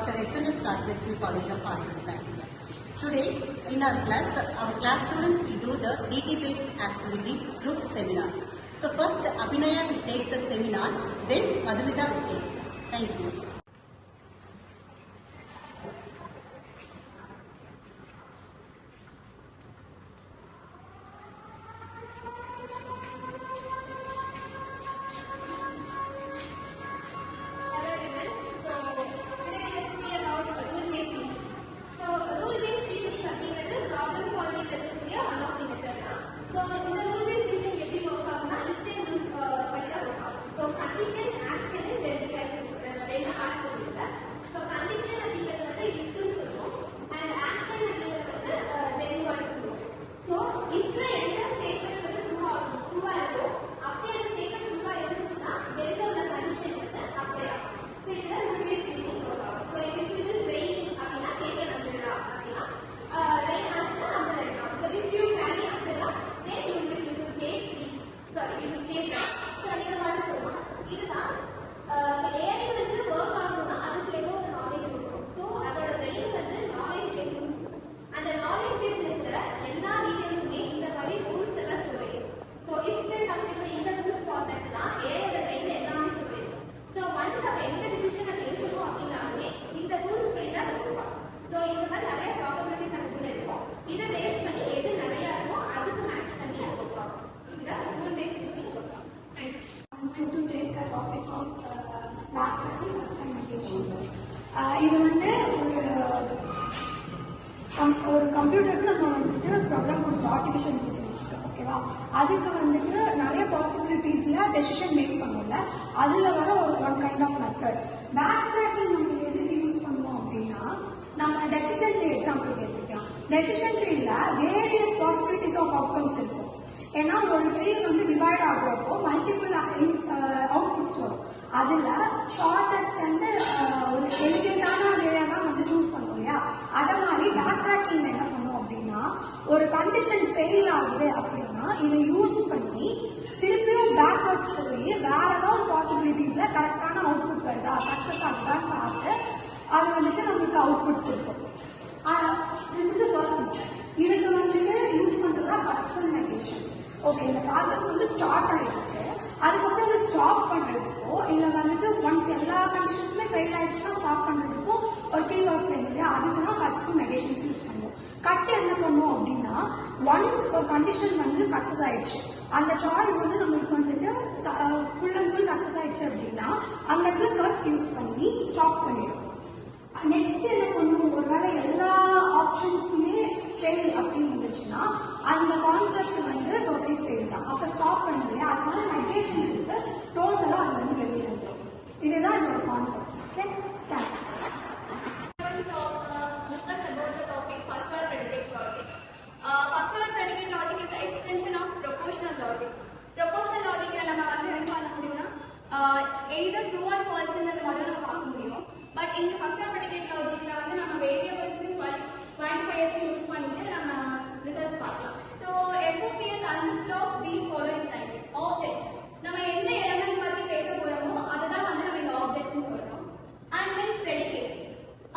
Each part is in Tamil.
Dr. S.N.S. Rajlakshmi College of Arts and Science. Today, in our class students will do the DT-based activity group seminar. So first, Abhinaya will take the seminar, then Madhumita will take. Thank you. To take a topic of backtracking examinations. இது வந்து ஒரு கம்ப்யூட்டருக்கு நம்ம வந்துட்டு ப்ரோக்ராம் கொடுத்து ஆர்டிஃபிஷியல் இன்டெலிஜென்ஸ்க்கு ஓகேவா, அதுக்கு வந்துட்டு நிறைய பாசிபிலிட்டிஸ்ல டெசிஷன் மேக் பண்ணுவோம்ல, அதுல வர one kind of method. Back tracking நம்ம எதுக்கு யூஸ் பண்ணுவோம் அப்படின்னா, நம்ம டெசிஷன் ட்ரீ எக்ஸாம்பிள் எடுத்துக்கலாம். டெசிஷன் ட்ரீல வேரியஸ் பாசிபிலிட்டிஸ் ஆஃப் அவுட்கம்ஸ் இருக்கும். ஏன்னா ஒரு ட்ரீ வந்து டிவைட் ஆகுறப்போ மல்டிபிள் அவுட்புட்ஸ் வரும். அதுல ஷார்டஸ்ட் வந்து ஒரு எலிகென்டான வேலையை தான் வந்து சூஸ் பண்ணுவோம் இல்லையா. அதை மாதிரி பேக் ட்ராக்கிங்ல என்ன பண்ணுவோம் அப்படின்னா, ஒரு கண்டிஷன் ஃபெயில் ஆகுது அப்படின்னா இதை யூஸ் பண்ணி திருப்பியும் பேக்வர்ட்ஸ் போய் வேற ஏதாவது பாசிபிலிட்டிஸ்ல கரெக்டான அவுட்புட் வருதா, சக்சஸ் ஆகுதான்னு பார்த்து அது வந்துட்டு நம்மளுக்கு அவுட்புட் கொடுக்கும். This is first. இதுக்கு வந்துட்டு யூஸ் பண்றதா கட்ஸ் அண்ட் நெகேஷன்ஸ். ஓகே, இந்த ப்ராசஸ் வந்து ஸ்டார்ட் ஆயிடுச்சு, அதுக்கப்புறம் அதை ஸ்டாப் பண்றதுக்கோ இல்லை வந்துட்டு ஒன்ஸ் எல்லா கண்டிஷன்ஸுமே ஃபெயில் ஆயிடுச்சுன்னா ஸ்டாப் பண்றதுக்கும் ஒரு கீவேர்ட்ஸ் வேணும் இல்லையா, அதுக்கு தான் கட்ஸும் நெகேஷன்ஸ் யூஸ் பண்ணுவோம். கட் என்ன பண்ணுவோம் அப்படின்னா, ஒன்ஸ் ஒரு கண்டிஷன் வந்து சக்சஸ் ஆயிடுச்சு, அந்த சாய்ஸ் வந்து நம்மளுக்கு வந்துட்டு ஃபுல் அண்ட் ஃபுல் சக்சஸ் ஆயிடுச்சு அப்படின்னா அந்த இடத்துல கட்ஸ் யூஸ் பண்ணி ஸ்டாப் பண்ணிடும். நெக்ஸ்ட் என்ன பண்ணுவோம், ஒருவேளை எல்லா ஆப்ஷன்ஸுமே ஃபெயில் அப்படின்னு வந்துச்சுன்னா அந்த கான்செப்ட் வந்து டோட்டலி ஃபெயில் தான், அப்போ ஸ்டாப் பண்ணுவோம். அதனால நெகேஷன் இருக்கு, டோட்டலாக அது வந்து வெளியே வந்துடும். இதுதான் இதோட concept. Okay, thanks. Proportional logic நம்ம வந்து என்ன பண்ண முடியும்னா, either true or false இந்த மாடலை பார்க்க முடியும். பட் இங்க ஃபர்ஸ்ட் ஆர்டர் ப்ரெடிகேட் லாஜிக்ல வந்து நம்ம வேரியபிள்ஸ் குவான்டிஃபையர்ஸ் யூஸ் பண்ணிட்டு நம்ம ரிசல்ட்ஸ் பார்க்கலாம். So FOPL consists of these following types. Objects, நம்ம எந்த எலிமெண்ட் பத்தி பேச போறோமோ அதுதான் வந்து நம்ம இந்த ஆப்ஜெக்ட்ஸ்னு சொல்றோம். அண்ட் தென் ப்ரெடிகேட்ஸ்,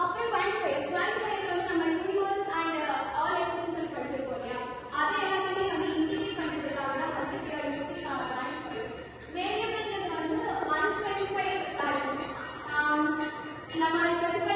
அப்புறம் குவான்டிஃபையர்ஸ் வந்து நம்ம யூனிவர்ஸ் அண்ட் ஆல் எக்ஸிஸ்டன்ஸ் படிச்சிருக்கோம் இல்லையா, அதை எல்லாத்தையுமே வந்து இன்டிகிரேட் பண்றதுக்காக தான் வந்து குவான்டிஃபையர்ஸ். வேரியபிள்ங்கிறது வந்து அன்ஸ்பெசிஃபைட் வேல்யூஸ், நம்ம ஸ்பெசிஃபை